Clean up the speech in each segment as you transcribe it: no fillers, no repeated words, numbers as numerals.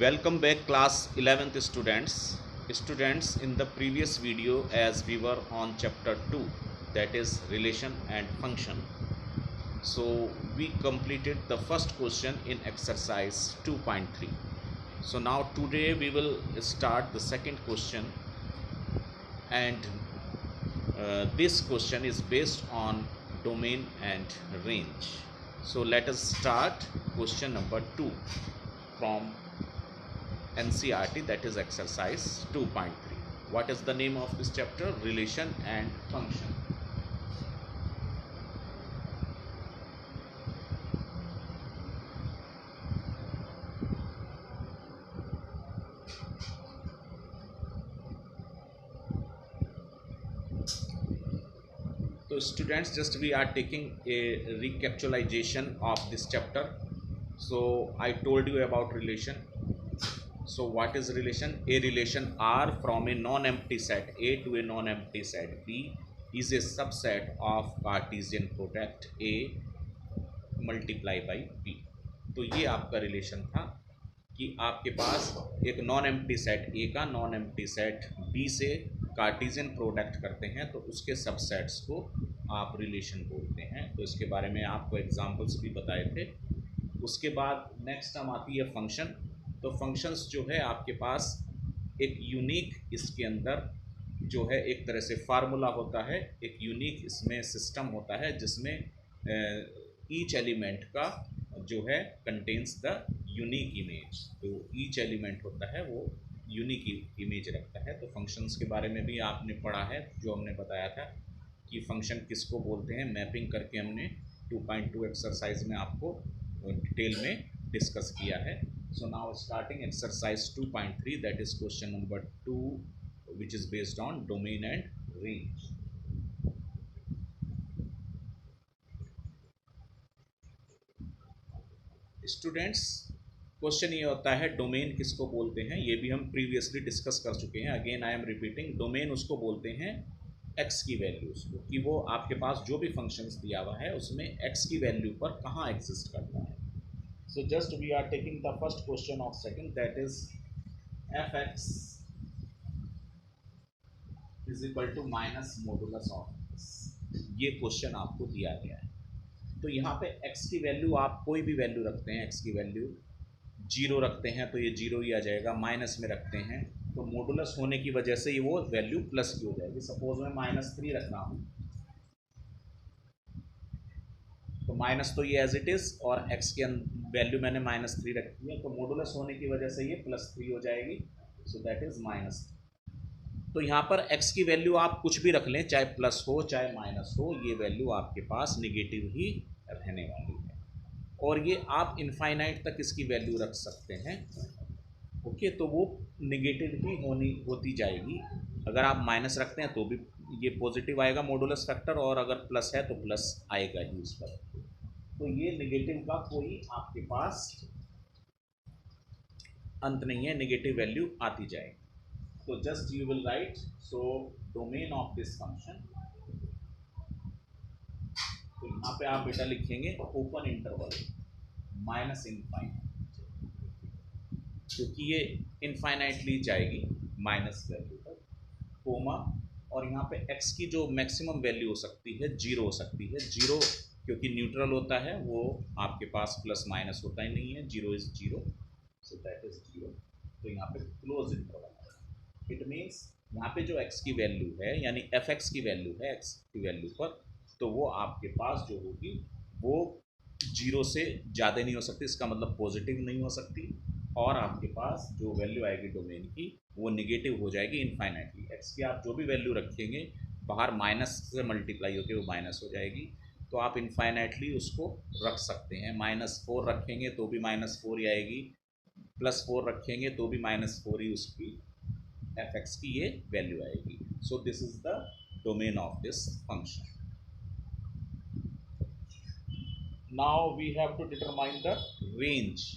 Welcome back class 11th students. In the previous video, as we were on chapter 2, that is relation and function, so we completed the first question in exercise 2.3. So now today we will start the second question, and this question is based on domain and range. So let us start question number 2 from NCERT, that is exercise 2.3. What is the name of this chapter? Relation and function. So students, just we are taking a recapitulation of this chapter. So I told you about relation. So what is relation? A relation R from a non-empty set A to a non-empty set B is a subset of Cartesian product A multiply by B. तो ये आपका relation था कि आपके पास एक non empty set A का non empty set B से Cartesian product करते हैं तो उसके सबसेट्स को आप रिलेशन बोलते हैं। तो इसके बारे में आपको एग्जांपल्स भी बताए थे। उसके बाद नेक्स्ट टर्म आती है फंक्शन। तो फंक्शंस जो है आपके पास एक यूनिक इसके अंदर जो है एक तरह से फार्मूला होता है, एक यूनिक इसमें सिस्टम होता है जिसमें ईच एलिमेंट का जो है कंटेन्स द यूनिक इमेज। तो ईच एलिमेंट होता है वो यूनिक इमेज रखता है। तो फंक्शंस के बारे में भी आपने पढ़ा है, जो हमने बताया था कि फंक्शन किसको बोलते हैं, मैपिंग करके हमने 2.2 एक्सरसाइज में आपको डिटेल में डिस्कस किया है। So now starting exercise 2.3, that is question number 2 which is based on domain and range. Students, question ये होता है डोमेन किसको बोलते हैं। ये भी हम प्रीवियसली डिस्कस कर चुके हैं। Again I am repeating, domain उसको बोलते हैं एक्स की वैल्यूज को, कि वो आपके पास जो भी फंक्शंस दिया हुआ है उसमें एक्स की वैल्यू पर कहाँ एग्जिस्ट करता है। So just we are taking the first question of second, that is f x is equal to minus modulus of x. ये क्वेश्चन आपको दिया गया है। तो यहाँ पे x की वैल्यू आप कोई भी वैल्यू रखते हैं, x की वैल्यू 0 रखते हैं तो ये 0 ही आ जाएगा। माइनस में रखते हैं तो मॉडुलस होने की वजह से ये वो वैल्यू प्लस की हो जाएगी। सपोज मैं -3 रख रहा हूँ तो माइनस तो ये एज इट इज़, और x की वैल्यू मैंने -3 रखी है तो मॉडुलस होने की वजह से ये +3 हो जाएगी। सो दैट इज -3। तो यहाँ पर x की वैल्यू आप कुछ भी रख लें, चाहे प्लस हो चाहे माइनस हो, ये वैल्यू आपके पास निगेटिव ही रहने वाली है। और ये आप इनफाइनाइट तक इसकी वैल्यू रख सकते हैं। ओके, तो वो निगेटिव ही होती जाएगी। अगर आप माइनस रखते हैं तो भी ये पॉजिटिव आएगा मॉडुलस फैक्टर, और अगर प्लस है तो प्लस आएगा ही उस पर। तो ये निगेटिव का कोई आपके पास अंत नहीं है, निगेटिव वैल्यू आती जाएगी। तो just you will right, so domain of this function, तो यहाँ पे आप बेटा लिखेंगे ओपन इंटरवल माइनस इनफाइनाइट, क्योंकि ये इनफाइनाइटली जाएगी माइनस वैल्यू तक, कोमा, और यहाँ पे x की जो मैक्सिमम वैल्यू हो सकती है 0 हो सकती है। 0 क्योंकि न्यूट्रल होता है, वो आपके पास प्लस माइनस होता ही नहीं है। 0 इज 0, सो दैट इज 0। तो यहाँ पे क्लोज इंटरवल, इट मीन्स यहाँ पे जो x की वैल्यू है यानी fx की वैल्यू है x की वैल्यू पर, तो वो आपके पास जो होगी वो 0 से ज़्यादा नहीं हो सकती, इसका मतलब पॉजिटिव नहीं हो सकती, और आपके पास जो वैल्यू आएगी डोमेन की वो निगेटिव हो जाएगी इनफाइनाइटली। एक्स की आप जो भी वैल्यू रखेंगे बाहर माइनस से मल्टीप्लाई होकर वो माइनस हो जाएगी, तो आप इनफाइनाइटली उसको रख सकते हैं। -4 रखेंगे तो भी -4 ही आएगी, +4 रखेंगे तो भी -4 ही उसकी एफ एक्स की ये वैल्यू आएगी। So this is the domain of this function. Now we have to determine the range.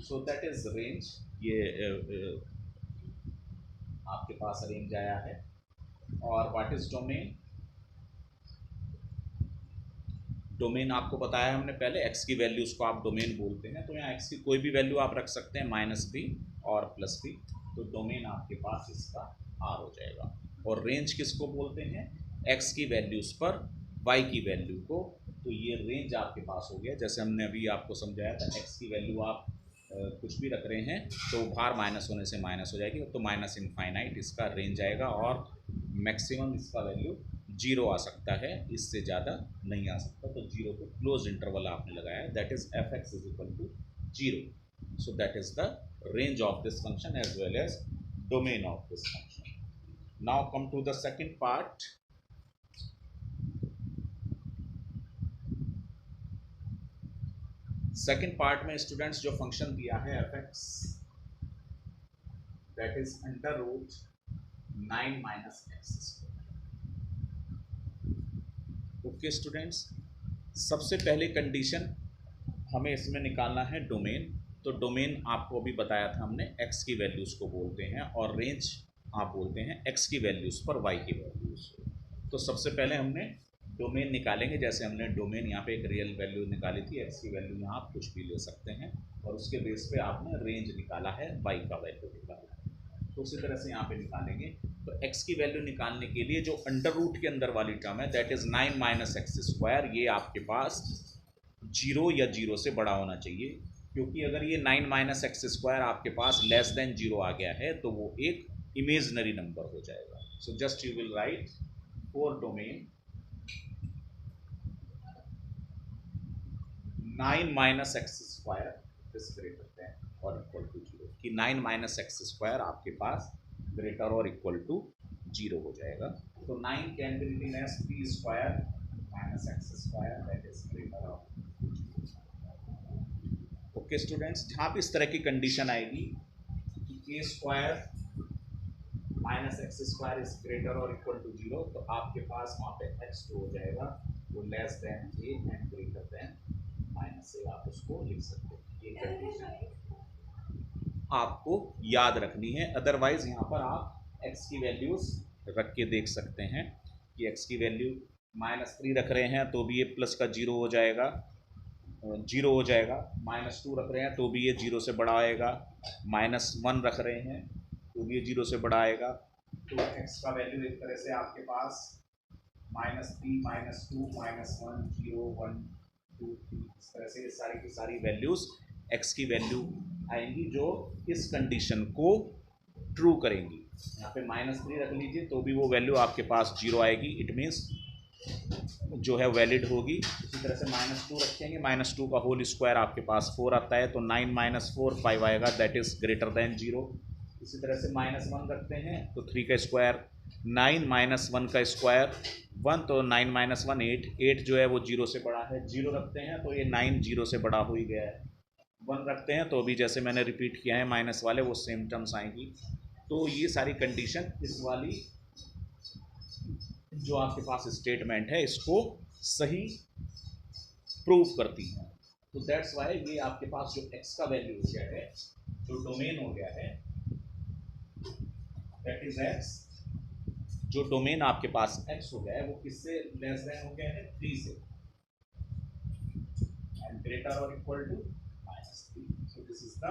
So that is range. ये आपके पास रेंज आया है। और व्हाट इज डोमेन? डोमेन आपको बताया हमने पहले, x की वैल्यूज़ को आप डोमेन बोलते हैं, तो यहाँ x की कोई भी वैल्यू आप रख सकते हैं, -b और +b, तो डोमेन आपके पास इसका R हो जाएगा। और रेंज किसको बोलते हैं? x की वैल्यूज़ पर y की वैल्यू को, तो ये रेंज आपके पास हो गया। जैसे हमने अभी आपको समझाया था, x की वैल्यू आप कुछ भी रख रहे हैं तो बाहर माइनस होने से माइनस हो जाएगी, तो माइनस इनफाइनाइट इसका रेंज आएगा, और मैक्सिमम इसका वैल्यू 0 आ सकता है, इससे ज़्यादा नहीं आ सकता। तो 0 पे क्लोज इंटरवल आपने लगाया है, that is f(x) = 0। So that is the range of this function as well as domain of this function. Now come to the second part. Second part में स्टूडेंट्स जो फंक्शन दिया है f(x), that is √9 - x²। Okay students, सबसे पहले condition हमें इसमें निकालना है डोमेन। तो डोमेन आपको अभी बताया था हमने, x की वैल्यूज़ को बोलते हैं, और रेंज आप बोलते हैं x की वैल्यूज़ पर y की वैल्यूज़। तो सबसे पहले हमने डोमेन निकालेंगे। जैसे हमने डोमेन यहाँ पे एक रियल वैल्यू निकाली थी, x की वैल्यू यहाँ आप कुछ भी ले सकते हैं, और उसके बेस पे आपने रेंज निकाला है, y का वैल्यू निकाला है। तो उसी तरह से यहाँ पे निकालेंगे। तो x की वैल्यू निकालने के लिए जो अंडर रूट के अंदर वाली टर्म है, दैट इज 9 - x², ये आपके पास 0 या 0 से बड़ा होना चाहिए, क्योंकि अगर ये 9 - x² आपके पास लेस देन 0 आ गया है तो वो एक इमेजनरी नंबर हो जाएगा। So just you will write for domain 9 - x² is greater than और इक्वल टू 0, कि 9 - x² आपके पास ग्रेटर और इक्वल टू 0 हो जाएगा। तो 9 can be written as p² - x² that is greater और। ओके स्टूडेंट्स, जहाँ पे इस तरह की कंडीशन आएगी कि a² - x² इज ग्रेटर और इक्वल टू 0, तो आपके पास वहाँ पे x2 हो जाएगा, वो less than a and greater than -a, आप उसको लिख सकते हैं। ये कंडीशन आपको याद रखनी है, अदरवाइज यहाँ पर आप x की वैल्यूज रख के देख सकते हैं कि x की वैल्यू -3 रख रहे हैं तो भी ये प्लस का 0 हो जाएगा, 0 हो जाएगा। -2 रख रहे हैं तो भी ये 0 से बड़ा आएगा। -1 रख रहे हैं तो भी ये 0 से बड़ा आएगा। तो x का वैल्यू एक तरह से आपके पास -3, -2, -1, 0, 1, 2, 3, इस तरह से ये सारी की सारी वैल्यूज x की वैल्यू आएंगी जो इस कंडीशन को ट्रू करेंगी। यहाँ पे -3 रख लीजिए तो भी वो वैल्यू आपके पास 0 आएगी, इट मीन्स जो है वैलिड होगी। इसी तरह से -2 रखेंगे, -2 का होल स्क्वायर आपके पास 4 आता है, तो 9 - 4 5 आएगा, दैट इज ग्रेटर देन 0। इसी तरह से -1 रखते हैं तो 3 का स्क्वायर, 9 - 1 का स्क्वायर 1, तो 9 - 1 8, 8 जो है वो 0 से बड़ा है। 0 रखते हैं तो ये 9 0 से बड़ा हो ही गया है। 1 रखते हैं तो अभी जैसे मैंने रिपीट किया है माइनस वाले, वो सेम टर्म्स आएंगी। तो ये सारी कंडीशन इस वाली जो आपके पास स्टेटमेंट है इसको सही प्रूव करती है। तो दैट्स वाई ये आपके पास जो x का वैल्यू हो गया है, जो डोमेन हो गया है, दैट इज x, जो डोमेन आपके पास x हो गया है वो किससे लेस देन हो गया है, 3 से, एंड ग्रेटर और equal to -3। So this is the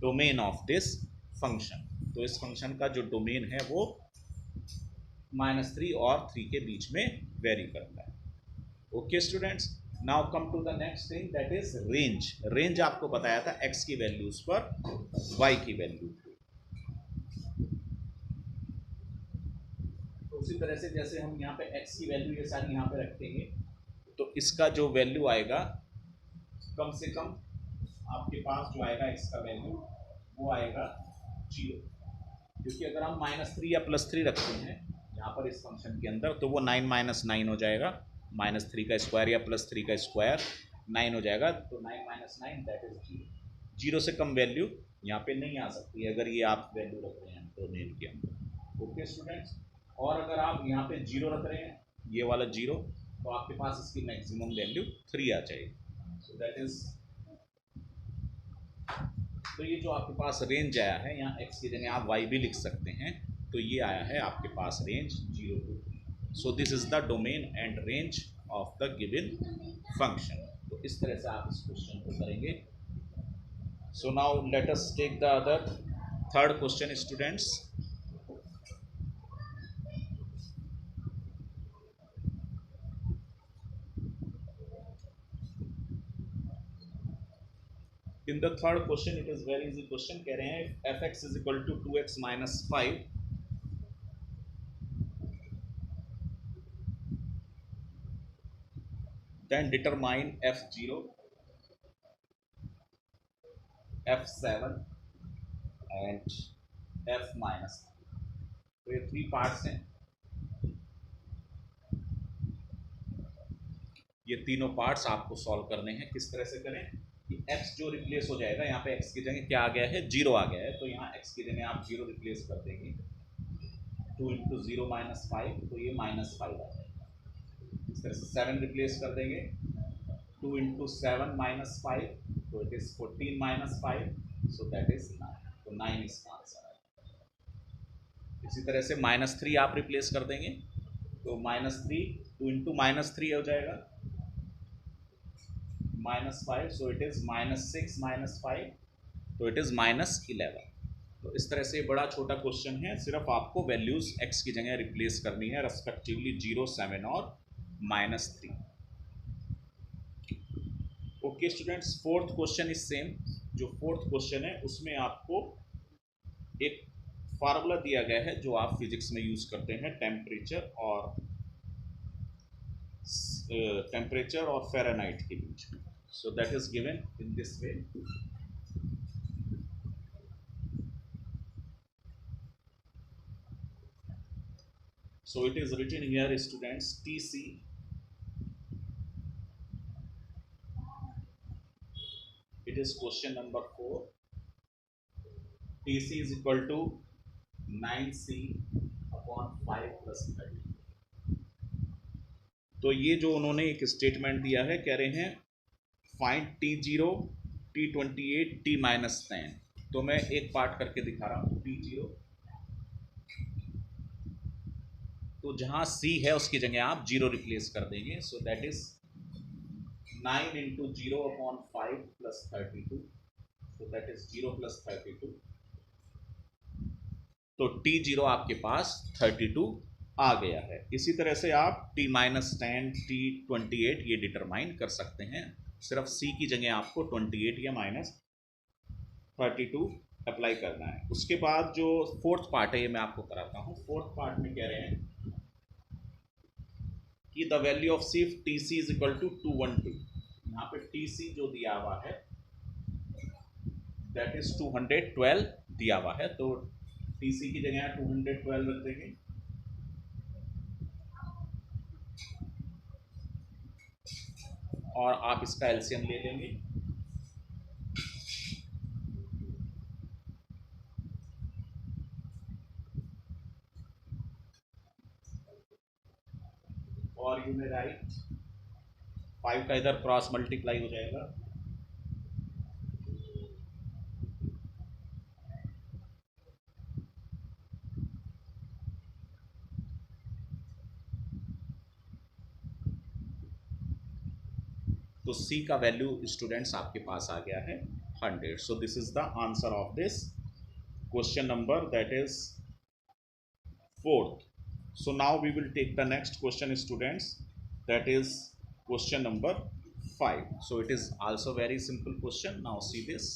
domain of this function. तो इस फंक्शन का जो डोमेन है वो -3 और 3 के बीच में वेरी करता है। Okay students, now come to the next thing, that is range. Range आपको बताया था x की वैल्यूज पर y की वैल्यू। तो उसी तरह से जैसे हम यहाँ पे x की वैल्यू ये सारी यहाँ पे रखेंगे, तो इसका जो वैल्यू आएगा कम से कम आपके पास जो आएगा x का वैल्यू वो आएगा 0, क्योंकि अगर हम -3 या +3 रखते हैं यहाँ पर इस फंक्शन के अंदर, तो वो 9 - 9 हो जाएगा, -3 का स्क्वायर या +3 का स्क्वायर 9 हो जाएगा, तो 9 - 9 दैट इज 0। 0 से कम वैल्यू यहाँ पे नहीं आ सकती है अगर ये आप वैल्यू रख रहे हैं डोमेन के अंदर। ओके स्टूडेंट्स, और अगर आप यहाँ पे 0 रख रहे हैं, ये वाला 0, तो आपके पास इसकी मैक्सिमम वैल्यू 3 आ जाएगी। सो दैट इज, तो ये जो आपके पास रेंज आया है, यहाँ x की जगह आप y भी लिख सकते हैं, तो ये आया है आपके पास range 0 to 3। So this is the domain and range of the given function. तो इस तरह से आप इस क्वेश्चन को करेंगे। So now let us take the other third question students. In the third question, it is very easy question. कह रहे हैं fx is equal to 2x minus 5, then determine f0, f7 and f minus। तो ये 3 parts हैं, ये तीनों parts आपको solve करने हैं। किस तरह से करें कि x जो रिप्लेस हो जाएगा, यहाँ पे x की जगह क्या आ गया है, 0 आ गया है, तो यहाँ x की जगह आप 0 रिप्लेस कर देंगे। 2 इंटू 0 माइनस 5, तो ये माइनस 5 आ जाएगा। इस तरह से 7 रिप्लेस कर देंगे। 2 इंटू 7 माइनस 5, तो it is 14 minus 5, so that is 9। तो 9 इसका आंसर है। इसी तरह से माइनस 3 आप रिप्लेस कर देंगे, तो माइनस 3, 2 इंटू माइनस 3 हो जाएगा minus 5, so it is minus 6 minus 5, तो इट इज माइनस 11। तो इस तरह से बड़ा छोटा क्वेश्चन है, सिर्फ आपको वैल्यूज x की जगह रिप्लेस करनी है, रेस्पेक्टिवली 0, 7 और minus 3। Okay students, fourth question is same. जो फोर्थ क्वेश्चन है उसमें आपको एक फार्मूला दिया गया है जो आप फिजिक्स में यूज करते हैं, टेम्परेचर और फ़ारेनहाइट के बीच में। सो that is given in this way. So it is written here, students, TC it is question number 4, TC is equal to 9C upon 5 plus 30। तो ये जो उन्होंने एक स्टेटमेंट दिया है, कह रहे हैं find T0, T28, T minus 10। तो मैं एक पार्ट करके दिखा रहा हूँ। T0, तो जहां C है उसकी जगह आप 0 रिप्लेस कर देंगे, सो that is 9 into 0 upon 5 plus 32, so that is 0 plus 32। तो T0 आपके पास 32 आ गया है। इसी तरह से आप T माइनस 10, T28 ये डिटरमाइन कर सकते हैं। सिर्फ C की जगह आपको 28 या माइनस 32 अप्लाई करना है। उसके बाद जो फोर्थ पार्ट है ये मैं आपको कराता हूँ। फोर्थ पार्ट में कह रहे हैं कि the value of C TC is equal to 212। यहाँ पे TC जो दिया हुआ है दैट इज 212 दिया हुआ है, तो TC की जगह 212 रख देंगे। और आप इसका एलसीएम ले लेंगे। और यू में राइट 5 का इधर क्रॉस मल्टीप्लाई हो जाएगा, तो C का वैल्यू स्टूडेंट्स आपके पास आ गया है 100। सो this is the answer of this question number that is fourth. So now we will take the next question students, that is question number 5. So it is also very simple question. Now see this.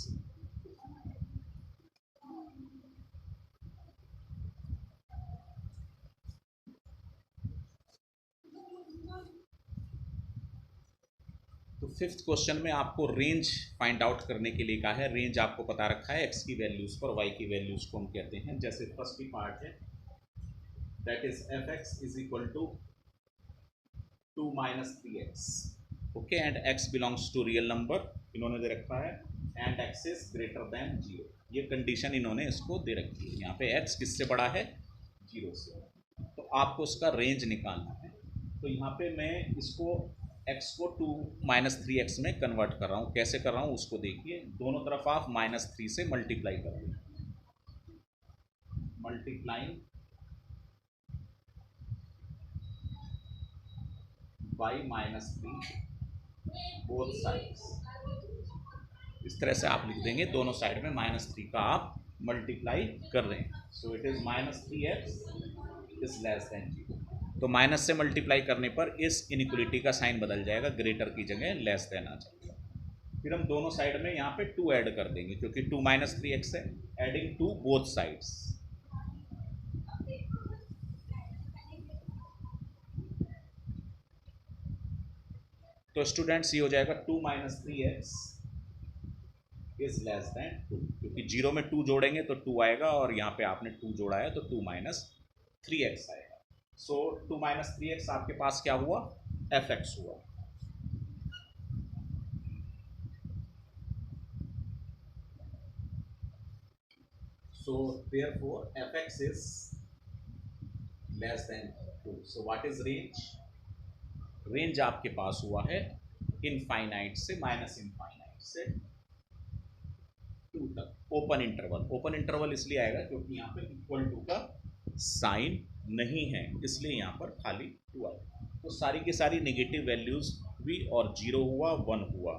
तो fifth question में आपको range find out करने के लिए कहा है। Range आपको पता रखा है x की वैल्यूज पर y की वैल्यूज को हम कहते हैं। जैसे फर्स्ट की पार्ट है that is fx is equal to 2 minus 3x, ओके, and x belongs to real number इन्होंने दे रखा है, and x is greater than 0। ये कंडीशन इन्होंने इसको दे रखी है। यहाँ पे x किससे बड़ा है, 0 से। तो आपको उसका रेंज निकालना है। तो यहाँ पे मैं इसको x को 2 माइनस 3x में कन्वर्ट कर रहा हूँ। कैसे कर रहा हूँ उसको देखिए। दोनों तरफ आप माइनस 3 से मल्टीप्लाई कर दें, मल्टीप्लाइंग बाई -3 बोथ साइड्स। इस तरह से आप लिख देंगे, दोनों साइड में -3 का आप मल्टीप्लाई कर रहे हैं। So it is -3x is less than 0। तो माइनस से मल्टीप्लाई करने पर इस इनइक्वलिटी का साइन बदल जाएगा, ग्रेटर की जगह लेस देन आ जाएगा। फिर हम दोनों साइड में यहाँ पे 2 ऐड कर देंगे, क्योंकि 2 - 3x है। एडिंग टू बोथ साइड्स, तो स्टूडेंट्स ये हो जाएगा 2 - 3x इज लेस देन 2, क्योंकि 0 में 2 जोड़ेंगे तो 2 आएगा, और यहाँ पे आपने 2 जोड़ा है तो 2 - 3x आएगा। सो 2 - 3x आपके पास क्या हुआ, fx हुआ। So therefore fx is less than 2. So what is range? Range आपके पास हुआ है इनफाइनाइट से -इनफाइनाइट से 2 तक, ओपन इंटरवल। ओपन इंटरवल इसलिए आएगा क्योंकि यहाँ पे इक्वल टू का साइन नहीं है, इसलिए यहाँ पर खाली 2 आएगा। तो सारी की सारी नेगेटिव वैल्यूज हुई, और 0 हुआ, 1 हुआ,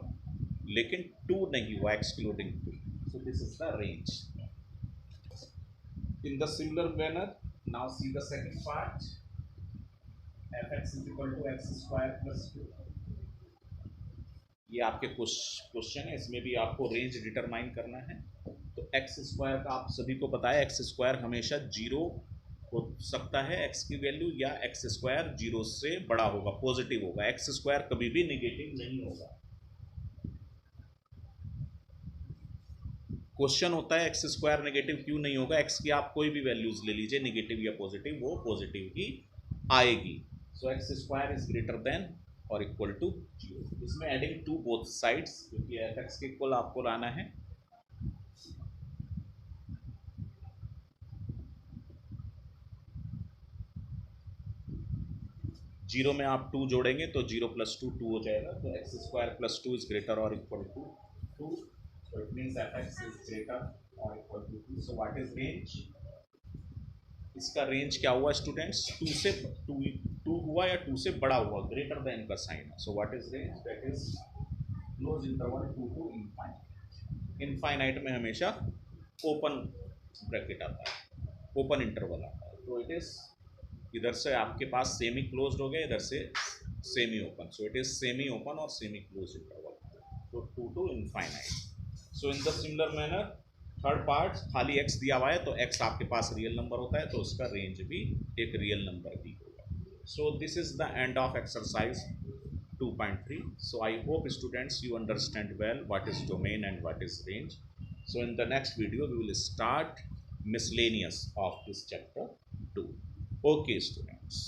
लेकिन 2 नहीं हुआ, excluding 2। So this is the range. In the similar manner, now see the second part. fx is equal to x square plus 2. ये आपके क्वेश्चन है, इसमें भी आपको रेंज डिटरमाइन करना है। तो एक्स स्क्वायर का आप सभी को पता है, एक्स स्क्वायर हमेशा 0 हो सकता है एक्स की वैल्यू, या एक्स स्क्वायर 0 से बड़ा होगा, पॉजिटिव होगा। एक्स स्क्वायर कभी भी नेगेटिव नहीं होगा। क्वेश्चन होता है एक्स स्क्वायर नेगेटिव क्यों नहीं होगा। एक्स की आप कोई भी वैल्यूज ले लीजिए, नेगेटिव या पॉजिटिव, वो पॉजिटिव ही आएगी। So X square is greater than और इक्वल टू 0। इसमें एडिंग टू बोथ साइड्स, क्योंकि एफ एक्स के इक्वल आपको लाना है। जीरो में आप 2 जोड़ेंगे तो 0 + 2 2 हो जाएगा। तो x square plus 2 is greater और equal to 2। So it means fx is greater or equal to 2. So what is range? इसका रेंज क्या हुआ स्टूडेंट्स, 2 से 2 हुआ या 2 से बड़ा हुआ, ग्रेटर देन का साइन है। So what is range, that is close interval 2 to infinite. Infinite में हमेशा ओपन ब्रैकेट आता है, ओपन इंटरवल आता है। तो इट इज, इधर से आपके पास सेमी क्लोज्ड हो गया, इधर से semi open. So it is semi open और सेमी क्लोज इंटरवल। तो 2 to infinite. So in the similar manner third part, खाली x दिया हुआ है तो x आपके पास रियल नंबर होता है, तो उसका रेंज भी एक रियल नंबर ही होगा। सो this is the end of exercise 2.3. So I hope students you understand well what is domain and what is range. So in the next video we will start miscellaneous of this chapter 2. Okay students.